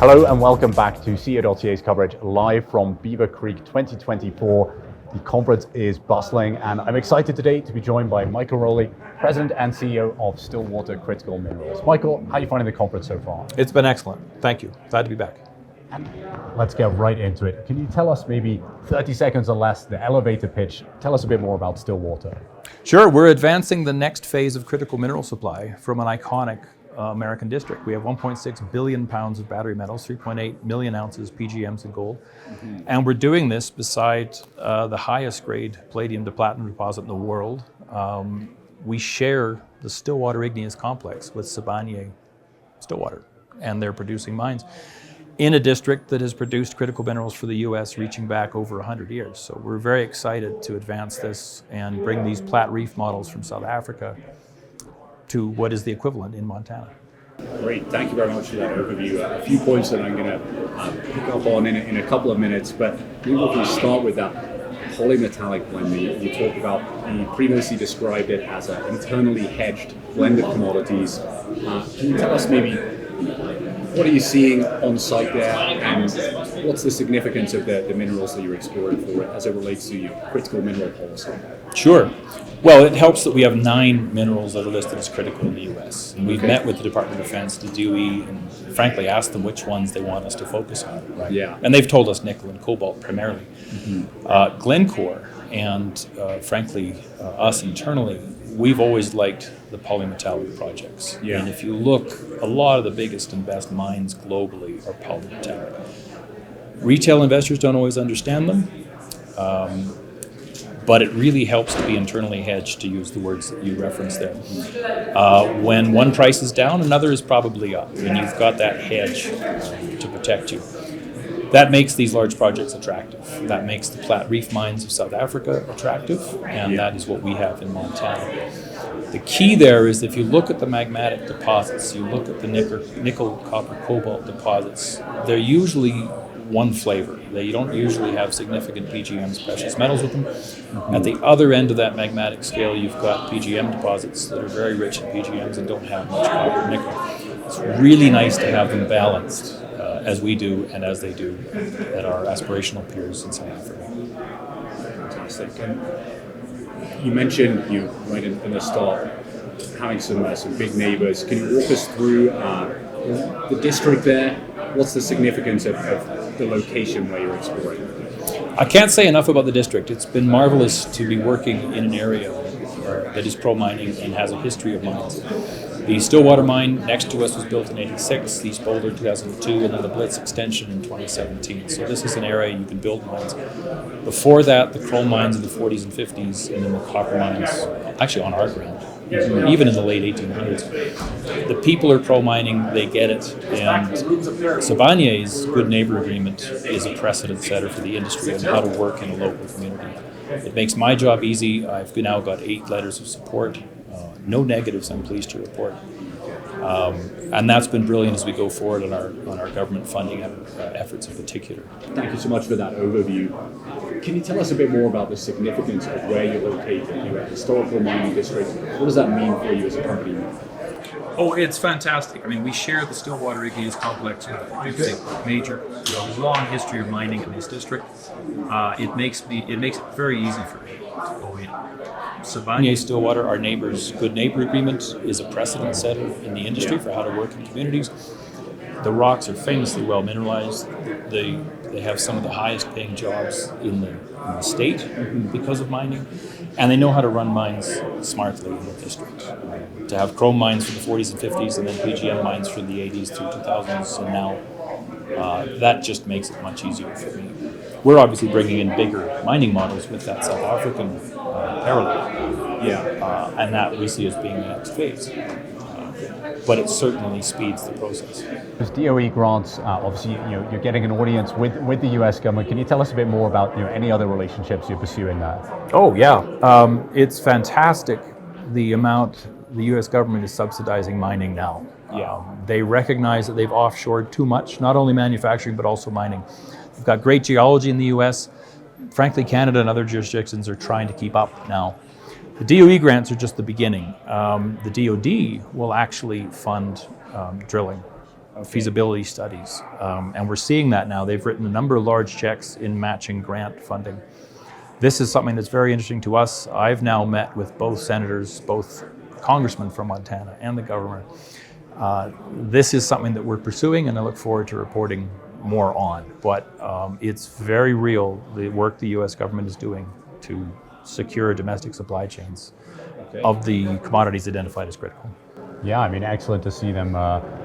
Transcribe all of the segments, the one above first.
Hello and welcome back to CEO.CA's coverage live from Beaver Creek 2024. The conference is bustling and I'm excited today to be joined by Michael Rowley, President and CEO of Stillwater Critical Minerals. Michael, how are you finding the conference so far? It's been excellent. Thank you. Glad to be back. And let's get right into it. Can you tell us maybe 30 seconds or less, the elevator pitch? Tell us a bit more about Stillwater. Sure. We're advancing the next phase of critical mineral supply from an iconic American district. We have 1.6 billion pounds of battery metals, 3.8 million ounces PGMs in gold. And we're doing this beside the highest grade palladium to platinum deposit in the world. We share the Stillwater igneous complex with Sibanye-Stillwater, and they're producing mines in a district that has produced critical minerals for the US reaching back over 100 years. So we're very excited to advance this and bring these Platte Reef models from South Africa to what is the equivalent in Montana. Great, thank you very much for that overview. A few points that I'm going to pick up on in a couple of minutes, but maybe we can start with that polymetallic blending. You talked about, you previously described it as an internally hedged blend of commodities. Can you tell us maybe what are you seeing on site there, and what's the significance of the minerals that you're exploring for it as it relates to your critical mineral policy? Sure. Well, it helps that we have 9 minerals that are listed as critical in the US. And we've met with the Department of Defense, the DOE, and frankly asked them which ones they want us to focus on. Right? Yeah. And they've told us nickel and cobalt primarily. Glencore and frankly us internally, we've always liked the polymetallic projects. Yeah. And if you look, a lot of the biggest and best mines globally are polymetallic. Retail investors don't always understand them. But it really helps to be internally hedged, to use the words that you referenced there. When one price is down, another is probably up, and you've got that hedge to protect you. That makes these large projects attractive. That makes the Platte Reef mines of South Africa attractive, and that is what we have in Montana. The key there is if you look at the magmatic deposits, you look at the nickel, copper, cobalt deposits, they're usually one flavor. They don't usually have significant PGMs, precious metals with them. At the other end of that magmatic scale, you've got PGM deposits that are very rich in PGMs and don't have much copper and nickel. It's really nice to have them balanced, as we do and as they do at our aspirational peers in South Africa. Fantastic. And you mentioned, right in the start, having some big neighbors. Can you walk us through the district there? What's the significance of the location where you're exploring? I can't say enough about the district. It's been marvelous to be working in an area that is pro-mining and has a history of mines. The Stillwater mine next to us was built in '86, East Boulder 2002, and then the Blitz extension in 2017. So this is an area you can build mines. Before that, the chrome mines in the 40s and 50s, and then the copper mines, actually on our ground, even in the late 1800s. The people are pro-mining, they get it, and Sibanye's Good Neighbor Agreement is a precedent setter for the industry on how to work in a local community. It makes my job easy. I've now got 8 letters of support. No negatives, I'm pleased to report. And that's been brilliant as we go forward on our government funding efforts in particular. Thank you so much for that overview. Can you tell us a bit more about the significance of where you're located? You're a historical mining district. What does that mean for you as a company? Oh, it's fantastic. I mean, we share the Stillwater igneous complex with a major, long history of mining in this district. It makes it very easy for me to go in. Sibanye-Stillwater, our neighbors' Good Neighbor Agreement is a precedent setter in the industry for how to work in communities. The rocks are famously well mineralized. They have some of the highest paying jobs in the state because of mining, and they know how to run mines smartly in the district. To have chrome mines from the 40s and 50s, and then PGM mines from the 80s through 2000s, and now that just makes it much easier for me. We're obviously bringing in bigger mining models with that South African parallel, and that we see as being the next phase. But it certainly speeds the process. As DOE grants, obviously, you're getting an audience with the US government. Can you tell us a bit more about any other relationships you're pursuing there? Oh yeah, it's fantastic the amount the US government is subsidizing mining now. They recognize that they've offshored too much, not only manufacturing but also mining. We've got great geology in the US. Frankly, Canada and other jurisdictions are trying to keep up now. The DOE grants are just the beginning. The DOD will actually fund drilling feasibility studies. And we're seeing that now. They've written a number of large checks in matching grant funding. This is something that's very interesting to us. I've now met with both senators, both congressmen from Montana and the governor. This is something that we're pursuing, and I look forward to reporting more on. But it's very real, the work the U.S. government is doing to secure domestic supply chains of the commodities identified as critical. Yeah, I mean, excellent to see them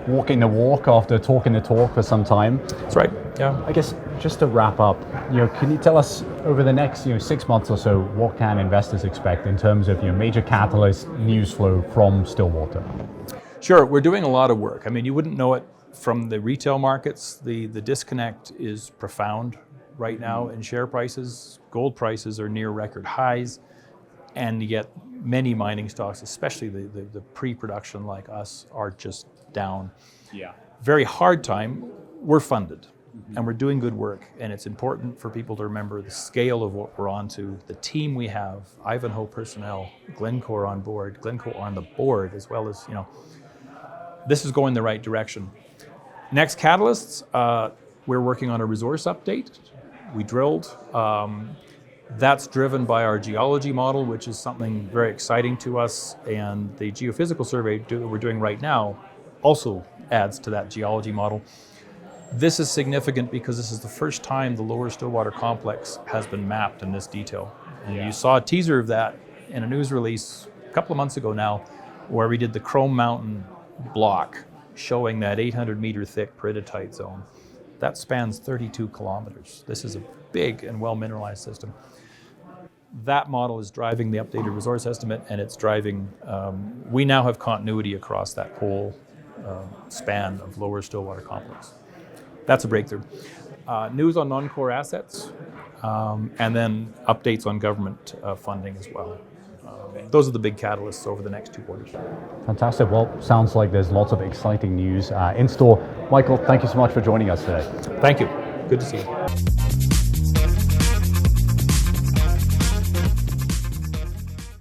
walking the walk after talking the talk for some time. That's right. Yeah. I guess just to wrap up, can you tell us over the next 6 months or so, what can investors expect in terms of major catalyst news flow from Stillwater? Sure, we're doing a lot of work. I mean, you wouldn't know it from the retail markets. The disconnect is profound right now in share prices. Gold prices are near record highs, and yet many mining stocks, especially the pre-production like us, are just down. Yeah. Very hard time. We're funded, and we're doing good work, and it's important for people to remember the scale of what we're on to, the team we have, Ivanhoe personnel, Glencore on board, Glencore on the board, as well as, this is going the right direction. Next catalysts, we're working on a resource update. We drilled. That's driven by our geology model, which is something very exciting to us, and the geophysical survey that we're doing right now also adds to that geology model. This is significant because this is the first time the lower Stillwater complex has been mapped in this detail. And you saw a teaser of that in a news release a couple of months ago now, where we did the Chrome Mountain block showing that 800-meter thick peridotite zone. That spans 32 kilometers. This is a big and well-mineralized system. That model is driving the updated resource estimate, and it's driving, we now have continuity across that whole span of lower Stillwater complex. That's a breakthrough. News on non-core assets, and then updates on government funding as well. Those are the big catalysts over the next 2 quarters. Fantastic. Well, sounds like there's lots of exciting news in store. Michael, thank you so much for joining us today. Thank you. Good to see you.